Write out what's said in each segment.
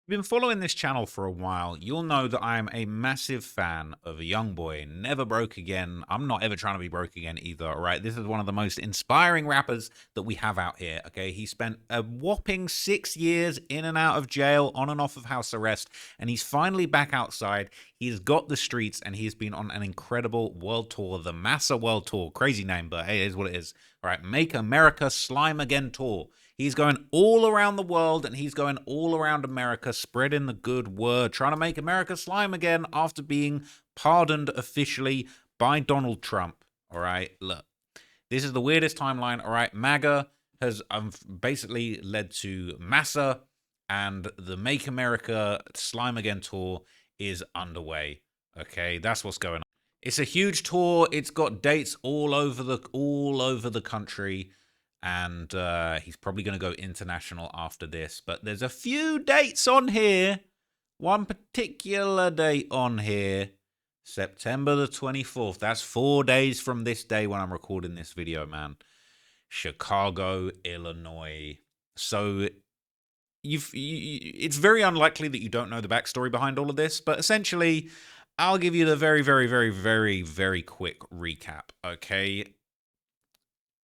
You've been following this channel for a while, you'll know that I am a massive fan of YoungBoy. Never broke again. I'm not ever trying to be broke again either, all right? This is one of the most inspiring rappers that we have out here, okay? He spent a whopping 6 years in and out of jail, on and off of house arrest, and he's finally back outside. He's got the streets, and he's been on an incredible world tour, the Massa World Tour. Crazy name, but hey, it is what it is. All right, Make America Slime Again Tour. He's going all around the world, and he's going all around America, spreading the good word, trying to make America slime again after being pardoned officially by Donald Trump. All right, look, this is the weirdest timeline. All right, MAGA has basically led to Massa, and the Make America Slime Again tour is underway. Okay, that's what's going on. It's a huge tour. It's got dates all over the country. And he's probably going to go international after this. But there's a few dates on here. One particular date on here. September the 24th. That's 4 days from this day when I'm recording this video, man. Chicago, Illinois. So it's very unlikely that you don't know the backstory behind all of this. But essentially, I'll give you the very, very, very, very, very quick recap, okay?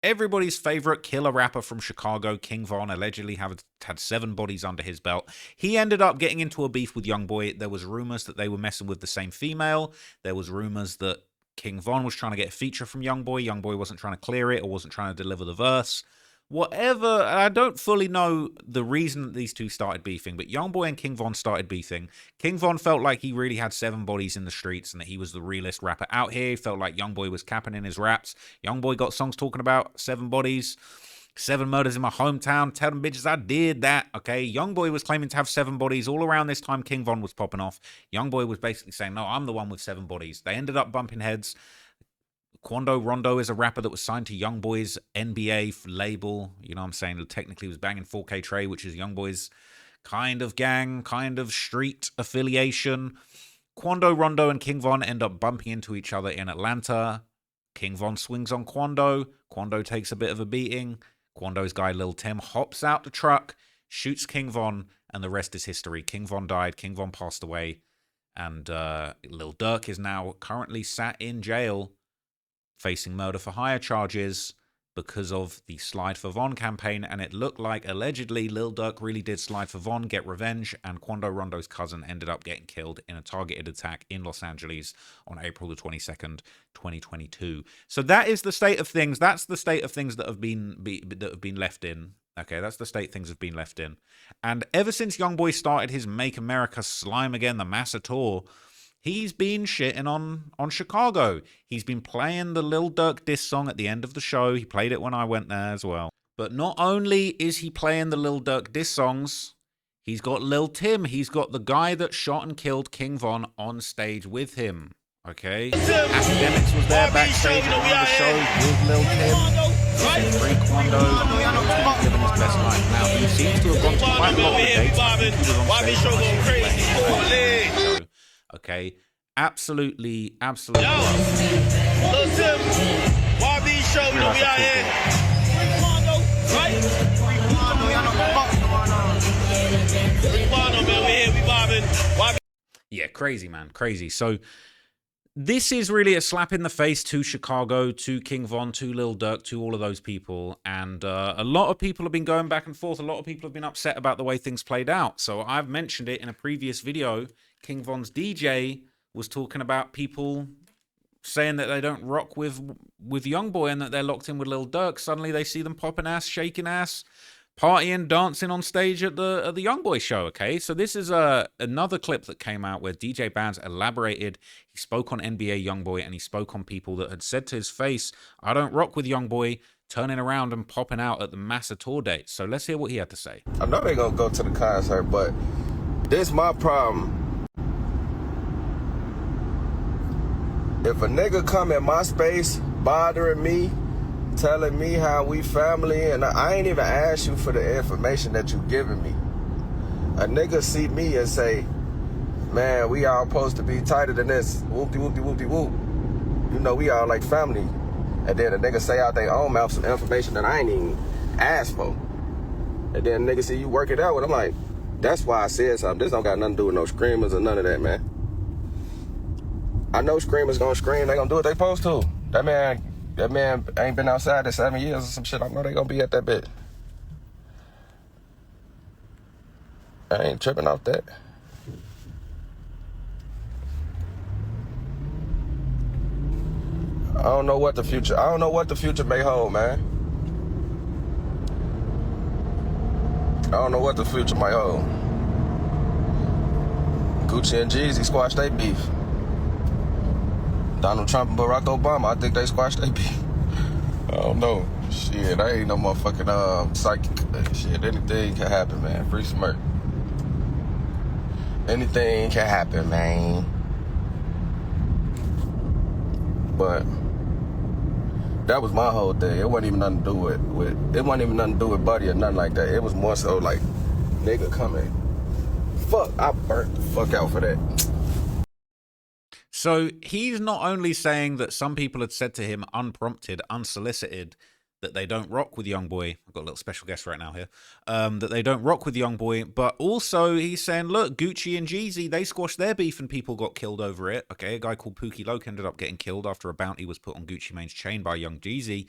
Everybody's favorite killer rapper from Chicago, King Von, allegedly had 7 bodies under his belt. He ended up getting into a beef with YoungBoy. There was rumors that they were messing with the same female. There was rumors that King Von was trying to get a feature from YoungBoy. YoungBoy wasn't trying to clear it or wasn't trying to deliver the verse. Whatever, I don't fully know the reason that these two started beefing, but YoungBoy and King Von started beefing. King Von felt like he really had 7 bodies in the streets and that he was the realest rapper out here. He felt like YoungBoy was capping in his raps. YoungBoy got songs talking about 7 bodies, 7 murders in my hometown. Tell them bitches I did that, okay? YoungBoy was claiming to have 7 bodies. All around this time, King Von was popping off. YoungBoy was basically saying, no, I'm the one with 7 bodies. They ended up bumping heads. Quando Rondo is a rapper that was signed to YoungBoy's NBA label. You know what I'm saying? Technically was banging 4K Trey, which is YoungBoy's kind of gang, kind of street affiliation. Quando Rondo and King Von end up bumping into each other in Atlanta. King Von swings on Quando. Quando takes a bit of a beating. Quando's guy Lil Tim hops out the truck, shoots King Von, and the rest is history. King Von died. King Von passed away. And Lil Durk is now currently sat in jail facing murder for hire charges because of the Slide for Von campaign, and it looked like allegedly Lil Durk really did slide for Von, get revenge, and Quando Rondo's cousin ended up getting killed in a targeted attack in Los Angeles on April the 22nd, 2022. So that is the state of things. That's the state of things that have been left in. Okay, that's the state things have been left in. And ever since YoungBoy started his Make America Slime Again, the Massa tour, he's been shitting on Chicago. He's been playing the Lil Durk diss song at the end of the show. He played it when I went there as well. But not only is he playing the Lil Durk diss songs, he's got Lil Tim. He's got the guy that shot and killed King Von on stage with him. Okay? Academics was there backstage at one of the shows with Lil Tim. Free Quando. Giving his best life. Now, he seems to have gone to quite a lot of dates. Okay, absolutely. Yo, Lil Tim, YB show, we out here. Yeah, crazy, man, crazy. So this is really a slap in the face to Chicago, to King Von, to Lil Durk, to all of those people. And a lot of people have been going back and forth. A lot of people have been upset about the way things played out. So I've mentioned it in a previous video. King Von's DJ was talking about people saying that they don't rock with YoungBoy and that they're locked in with Lil Durk. Suddenly they see them popping ass, shaking ass, partying, dancing on stage at the YoungBoy show, okay? So this is another clip that came out where DJ Bands elaborated. He spoke on NBA YoungBoy and he spoke on people that had said to his face, I don't rock with YoungBoy, turning around and popping out at the Massa tour dates. So let's hear what he had to say. I know they gonna go to the concert, but this my problem. If a nigga come in my space bothering me, telling me how we family, and I ain't even asked you for the information that you giving me. A nigga see me and say, man, we all supposed to be tighter than this. Whoopty whoopty whoopty whoop. You know, we all like family. And then a nigga say out their own mouth some information that I ain't even asked for. And then a nigga see you work it out with, I'm like, That's why I said something. This don't got nothing to do with no screamers or none of that, man. I know screamers gonna scream. They gonna do what they supposed to. That man ain't been outside in 7 years or some shit. I know they gonna be at that bit. I ain't tripping off that. I don't know what the future may hold, man. I don't know what the future might hold. Gucci and Jeezy squashed their beef. Donald Trump and Barack Obama, I think they squashed their beef. I don't know. Shit, I ain't no motherfucking psychic. Shit, anything can happen, man. Free smirk. Anything can happen, man. But that was my whole thing. It wasn't even nothing to do with Buddy or nothing like that. It was more so like, nigga coming. Fuck, I burnt the fuck out for that. So he's not only saying that some people had said to him unprompted, unsolicited, that they don't rock with YoungBoy. I've got a little special guest right now here. That they don't rock with YoungBoy, but also he's saying, look, Gucci and Jeezy, they squashed their beef and people got killed over it. Okay, a guy called Pookie Loke ended up getting killed after a bounty was put on Gucci Mane's chain by Young Jeezy.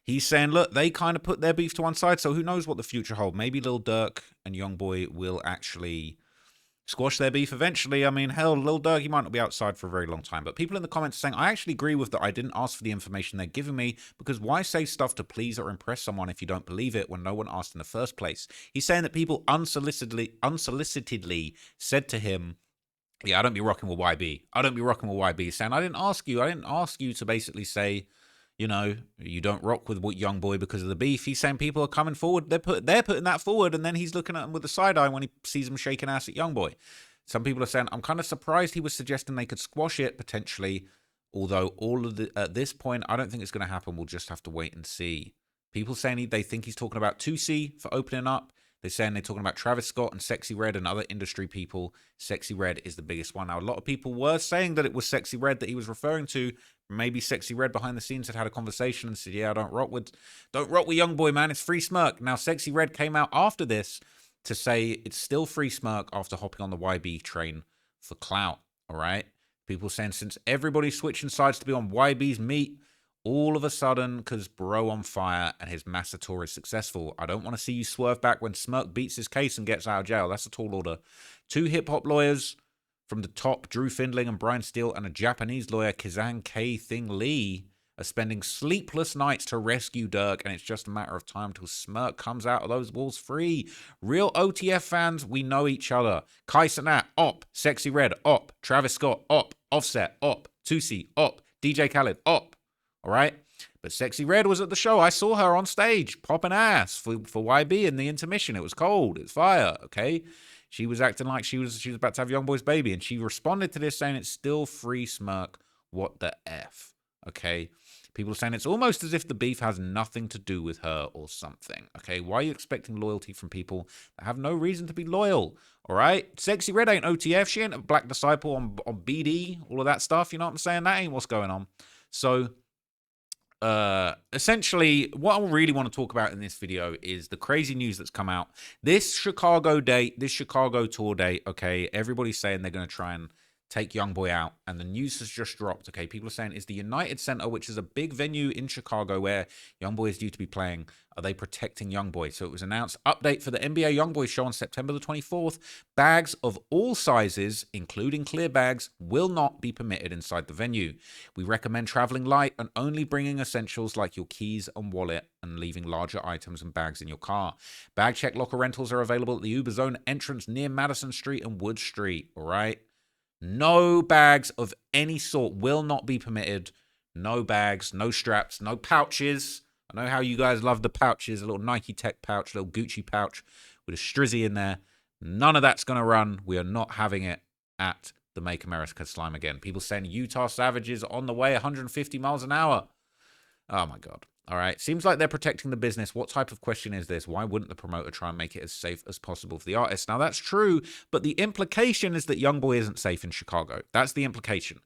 He's saying, look, they kind of put their beef to one side, so who knows what the future holds. Maybe Lil Durk and YoungBoy will actually squash their beef eventually. I mean, hell, Lil Durk, he might not be outside for a very long time. But people in the comments are saying, I actually agree with that. I didn't ask for the information they're giving me, because why say stuff to please or impress someone if you don't believe it when no one asked in the first place? He's saying that people unsolicitedly said to him, yeah, I don't be rocking with YB. I don't be rocking with YB. He's saying, I didn't ask you to basically say, you know, you don't rock with YoungBoy because of the beef. He's saying people are coming forward. They're putting that forward, and then he's looking at them with a side eye when he sees them shaking ass at YoungBoy. Some people are saying, I'm kind of surprised he was suggesting they could squash it potentially, although at this point, I don't think it's going to happen. We'll just have to wait and see. People saying they think he's talking about 2C for opening up. They're saying they're talking about Travis Scott and Sexy Red and other industry people. Sexy Red is the biggest one. Now, a lot of people were saying that it was Sexy Red that he was referring to. Maybe Sexy Red behind the scenes had a conversation and said, yeah, I don't rock with YoungBoy, man. It's free smirk. Now, Sexy Red came out after this to say it's still free smirk after hopping on the YB train for clout, all right? People saying since everybody's switching sides to be on YB's meat, all of a sudden, because bro on fire and his master tour is successful, I don't want to see you swerve back when Smirk beats his case and gets out of jail. That's a tall order. 2 hip-hop lawyers from the top, Drew Findling and Brian Steele, and a Japanese lawyer, Kizan K. Thing Lee, are spending sleepless nights to rescue Durk, and it's just a matter of time till Smirk comes out of those walls free. Real OTF fans, we know each other. Kai Cenat, op. Sexy Red, op. Travis Scott, op. Offset, op. 2C, op. DJ Khaled, op. All right, but Sexy Red was at the show. I saw her on stage popping ass for YB in the intermission. It was cold. It's fire. Okay, she was acting like she was about to have YoungBoy's baby, and she responded to this saying it's still free smirk. What the f? Okay, people are saying it's almost as if the beef has nothing to do with her or something. Okay, why are you expecting loyalty from people that have no reason to be loyal? All right, Sexy Red ain't OTF. She ain't a Black Disciple on BD. All of that stuff. You know what I'm saying? That ain't what's going on. So. Essentially, what I really want to talk about in this video is the crazy news that's come out. This Chicago tour date, okay, everybody's saying they're going to try and take YoungBoy out, and the news has just dropped, okay? People are saying, is the United Center, which is a big venue in Chicago where YoungBoy is due to be playing, are they protecting YoungBoy? So it was announced, update for the NBA YoungBoy show on September the 24th. Bags of all sizes, including clear bags, will not be permitted inside the venue. We recommend traveling light and only bringing essentials like your keys and wallet and leaving larger items and bags in your car. Bag check locker rentals are available at the Uber Zone entrance near Madison Street and Wood Street, all right? No bags of any sort will not be permitted. No bags, no straps, no pouches. I know how you guys love the pouches, a little Nike Tech pouch, a little Gucci pouch with a strizzy in there. None of that's going to run. We are not having it at the Make America Slime Again. People saying Utah Savages on the way, 150 miles an hour. Oh, my God. All right. Seems like they're protecting the business. What type of question is this? Why wouldn't the promoter try and make it as safe as possible for the artist? Now, that's true, but the implication is that YoungBoy isn't safe in Chicago. That's the implication.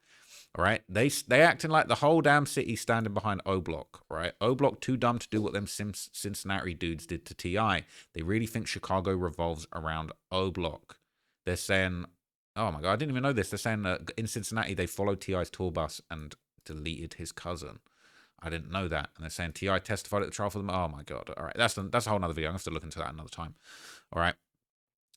All right, they acting like the whole damn city standing behind O Block. All right, O Block too dumb to do what them Cincinnati dudes did to Ti. They really think Chicago revolves around O Block. They're saying, oh my god, I didn't even know this. They're saying that in Cincinnati they followed Ti's tour bus and deleted his cousin. I didn't know that. And they're saying Ti testified at the trial for them. Oh my god. All right, that's a whole nother video. I'm gonna have to look into that another time. All right,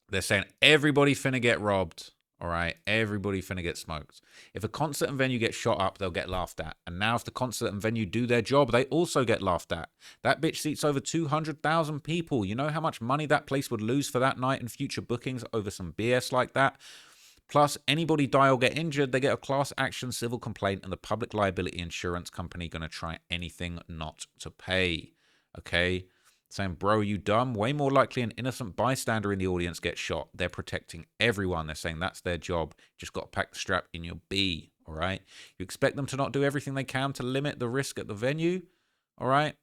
they're saying everybody finna get robbed. All right, everybody finna get smoked. If a concert and venue gets shot up, they'll get laughed at. And now if the concert and venue do their job, they also get laughed at. That bitch seats over 200,000 people. You know how much money that place would lose for that night and future bookings over some BS like that? Plus, anybody die or get injured, they get a class action civil complaint and the public liability insurance company going to try anything not to pay. Okay? Saying, bro, you dumb? Way more likely an innocent bystander in the audience gets shot. They're protecting everyone. They're saying that's their job. Just got to pack the strap in your B, all right? You expect them to not do everything they can to limit the risk at the venue, all right?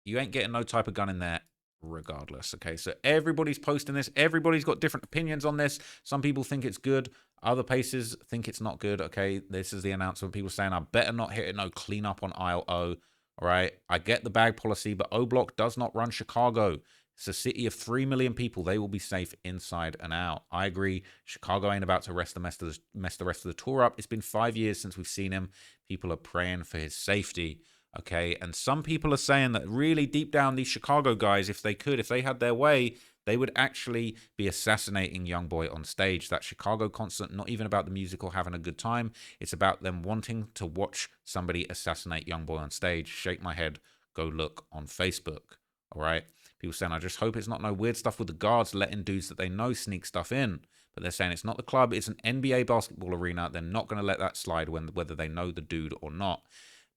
You ain't getting no type of gun in there regardless, okay? So everybody's posting this. Everybody's got different opinions on this. Some people think it's good. Other places think it's not good, okay? This is the announcement. People saying, I better not hit it. No cleanup on aisle O. All right, I get the bag policy, but O Block does not run Chicago. It's a city of 3 million people. They will be safe inside and out. I agree. Chicago ain't about to mess the rest of the tour up. It's been 5 years since we've seen him. People are praying for his safety. Okay, and some people are saying that really deep down, these Chicago guys, if they had their way, they would actually be assassinating YoungBoy on stage. That Chicago concert, not even about the music or having a good time. It's about them wanting to watch somebody assassinate YoungBoy on stage. Shake my head. Go look on Facebook. All right? People saying, I just hope it's not no weird stuff with the guards letting dudes that they know sneak stuff in. But they're saying it's not the club. It's an NBA basketball arena. They're not going to let that slide whether they know the dude or not.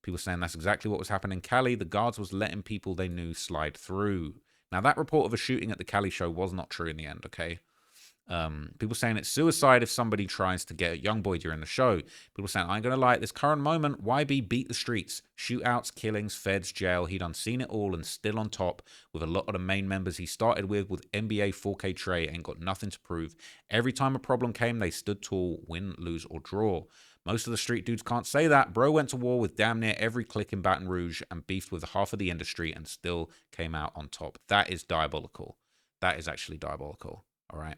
People saying that's exactly what was happening in Cali. The guards was letting people they knew slide through. Now, that report of a shooting at the Cali show was not true in the end, okay? People saying it's suicide if somebody tries to get at YoungBoy during the show. People saying, I ain't going to lie, at this current moment, YB beat the streets. Shootouts, killings, feds, jail. He'd unseen it all and still on top with a lot of the main members he started with NBA 4K Trey. Ain't got nothing to prove. Every time a problem came, they stood tall, win, lose, or draw. Most of the street dudes can't say that. Bro went to war with damn near every clique in Baton Rouge and beefed with half of the industry and still came out on top. That is diabolical. That is actually diabolical. All right.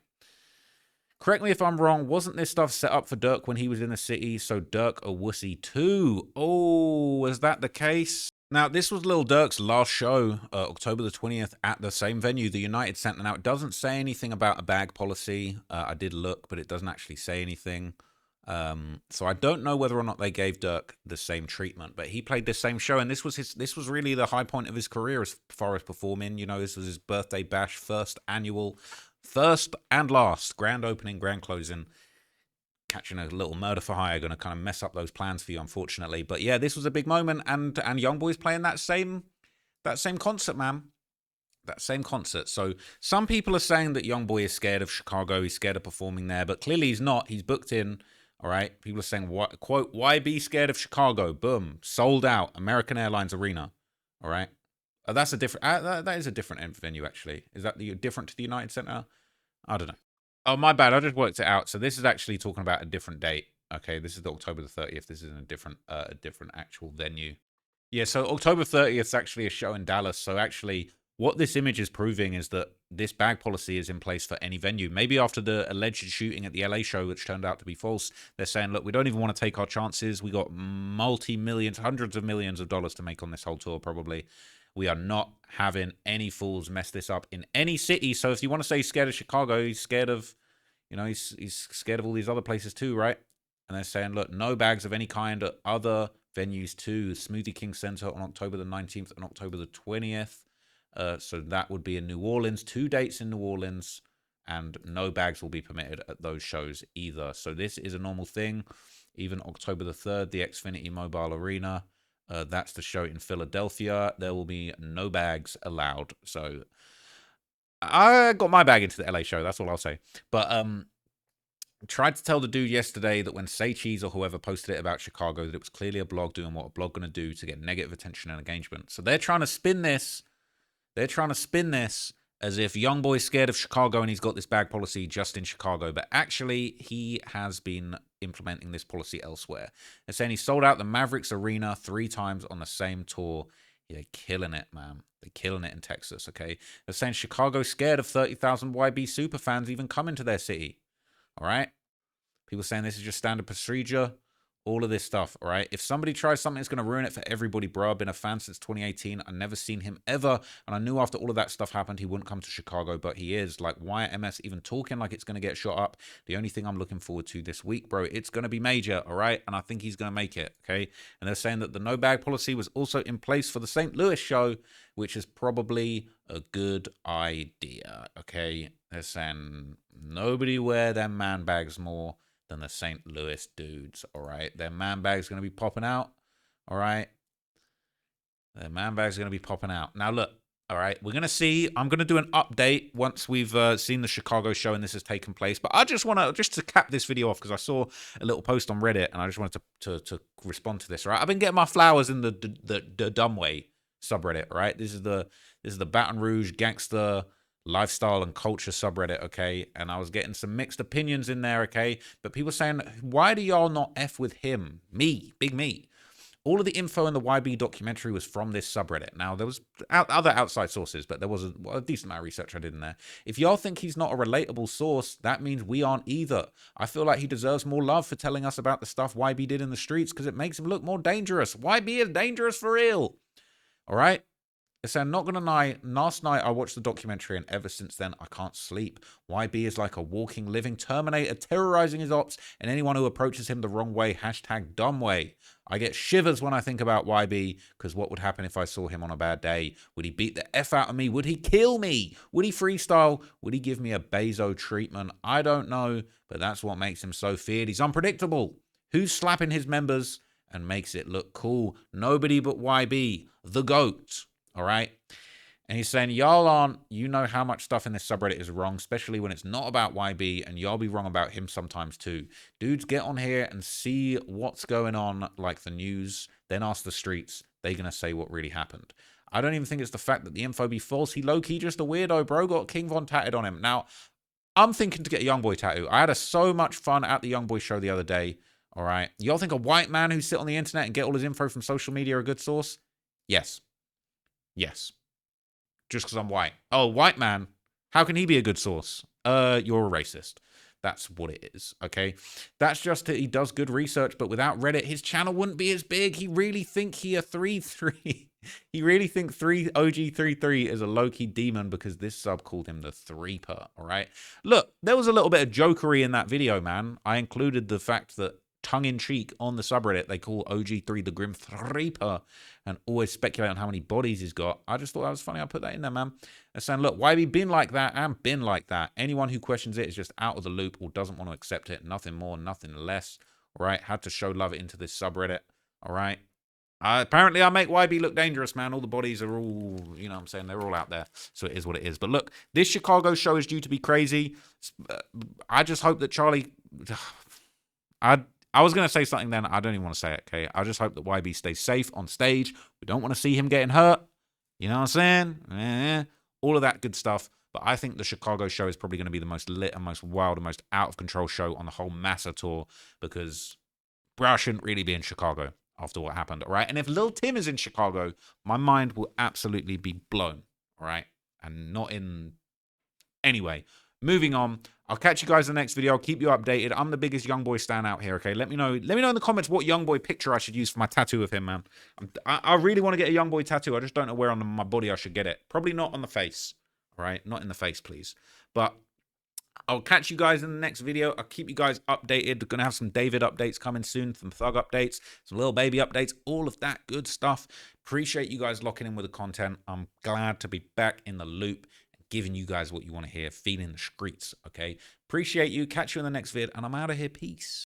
Correct me if I'm wrong. Wasn't this stuff set up for Dirk when he was in the city? So Dirk a wussy too. Oh, was that the case? Now, this was Lil Durk's last show, October the 20th, at the same venue, the United Center. Now, it doesn't say anything about a bag policy. I did look, but it doesn't actually say anything. So I don't know whether or not they gave Dirk the same treatment, but he played this same show, and this was really the high point of his career as far as performing. You know, this was his birthday bash, first and last grand opening, grand closing. Catching a little murder for hire, going to kind of mess up those plans for you, unfortunately. But yeah, this was a big moment, and YoungBoy's playing that same concert, man. That same concert. So some people are saying that YoungBoy is scared of Chicago, he's scared of performing there, but clearly he's not. He's booked in. All right. People are saying, what, quote, why be scared of Chicago? Boom. Sold out. American Airlines Arena. All right. That's a different, that is a different venue, actually. Is that different to the United Center? I don't know. Oh, my bad. I just worked it out. So this is actually talking about a different date. Okay. This is October the 30th. This is in a different actual venue. Yeah. So October 30th is actually a show in Dallas. So actually, what this image is proving is that this bag policy is in place for any venue. Maybe after the alleged shooting at the LA show, which turned out to be false, they're saying, look, we don't even want to take our chances. We got multi-millions, hundreds of millions of dollars to make on this whole tour, probably. We are not having any fools mess this up in any city. So if you want to say he's scared of Chicago, he's scared of, he's scared of all these other places too, right? And they're saying, look, no bags of any kind at other venues too. Smoothie King Center on October the 19th and October the 20th. So that would be in New Orleans, 2 dates in New Orleans, and no bags will be permitted at those shows either. So this is a normal thing. Even October the 3rd, the Xfinity Mobile Arena, that's the show in Philadelphia. There will be no bags allowed. So I got my bag into the LA show. That's all I'll say. But tried to tell the dude yesterday that when Say Cheese or whoever posted it about Chicago, that it was clearly a blog doing what a blog going to do to get negative attention and engagement. So they're trying to spin this. They're trying to spin this as if YoungBoy's scared of Chicago and he's got this bag policy just in Chicago. But actually, he has been implementing this policy elsewhere. They're saying he sold out the Mavericks Arena 3 times on the same tour. Yeah, they're killing it, man. They're killing it in Texas, okay? They're saying Chicago's scared of 30,000 YB superfans even coming to their city, all right? People saying this is just standard procedure. All of this stuff, all right? If somebody tries something that's going to ruin it for everybody, bro. I've been a fan since 2018. I've never seen him ever. And I knew after all of that stuff happened, he wouldn't come to Chicago, but he is. Like, why are MS even talking like it's going to get shot up? The only thing I'm looking forward to this week, bro, it's going to be major, all right? And I think he's going to make it, okay? And they're saying that the no-bag policy was also in place for the St. Louis show, which is probably a good idea, okay? They're saying nobody wear their man bags more than the St. Louis dudes, all right? Their man bag's going to be popping out, all right? Their man bag's going to be popping out. Now, look, all right, we're going to see. I'm going to do an update once we've seen the Chicago show and this has taken place. But I just want to, just to cap this video off, because I saw a little post on Reddit and I just wanted to respond to this, all right? I've been getting my flowers in the dumb way subreddit, all right? This is the Baton Rouge gangster lifestyle and culture subreddit, okay? And I was getting some mixed opinions in there, okay? But people saying, why do y'all not F with him? Me, big me. All of the info in the YB documentary was from this subreddit. Now, there was other outside sources, but there was a decent amount of research I did in there. If y'all think he's not a relatable source, that means we aren't either. I feel like he deserves more love for telling us about the stuff YB did in the streets because it makes him look more dangerous. YB is dangerous for real. All right? So I'm not going to lie, last night I watched the documentary and ever since then I can't sleep. YB is like a walking, living Terminator terrorizing his ops and anyone who approaches him the wrong way, #dumbway. I get shivers when I think about YB because what would happen if I saw him on a bad day? Would he beat the F out of me? Would he kill me? Would he freestyle? Would he give me a Bezo treatment? I don't know, but that's what makes him so feared. He's unpredictable. Who's slapping his members and makes it look cool? Nobody but YB, the GOAT. All right. And he's saying, y'all aren't, you know how much stuff in this subreddit is wrong, especially when it's not about YB, and y'all be wrong about him sometimes too. Dudes, get on here and see what's going on, like the news, then ask the streets. They're going to say what really happened. I don't even think it's the fact that the info be false. He low-key just a weirdo, bro. Got King Von tatted on him. Now, I'm thinking to get a YoungBoy tattoo. I had so much fun at the YoungBoy show the other day. All right. Y'all think a white man who sit on the internet and get all his info from social media are a good source? Yes. Yes. Just because I'm white. Oh, white man. How can he be a good source? You're a racist. That's what it is, okay? That's just that he does good research, but without Reddit, his channel wouldn't be as big. He really think he a 3-3. He really think OG33 is a low-key demon because this sub called him the Threeper, all right? Look, there was a little bit of jokery in that video, man. I included the fact that tongue-in-cheek on the subreddit, they call OG3 the Grim Threeper and always speculate on how many bodies he's got. I just thought that was funny. I put that in there, man. They're saying, look, YB been like that and been like that. Anyone who questions it is just out of the loop or doesn't want to accept it. Nothing more, nothing less. All right? Had to show love into this subreddit. All right? Apparently, I make YB look dangerous, man. All the bodies are all, you know what I'm saying? They're all out there. So it is what it is. But look, this Chicago show is due to be crazy. I just hope that Charlie... I was going to say something then. I don't even want to say it, okay? I just hope that YB stays safe on stage. We don't want to see him getting hurt. You know what I'm saying? All of that good stuff. But I think the Chicago show is probably going to be the most lit and most wild and most out of control show on the whole Massa tour because bro shouldn't really be in Chicago after what happened, all right? And if Lil Tim is in Chicago, my mind will absolutely be blown, all right? And not in... Anyway, moving on. I'll catch you guys in the next video. I'll keep you updated. I'm the biggest YoungBoy stan out here, okay? Let me know in the comments what YoungBoy picture I should use for my tattoo of him, man. I really want to get a YoungBoy tattoo. I just don't know where on my body I should get it. Probably not on the face, all right? Not in the face, please. But I'll catch you guys in the next video. I'll keep you guys updated. We're going to have some David updates coming soon, some Thug updates, some Lil Baby updates, all of that good stuff. Appreciate you guys locking in with the content. I'm glad to be back in the loop, giving you guys what you want to hear, feeding the streets, okay? Appreciate you. Catch you in the next vid, and I'm out of here. Peace.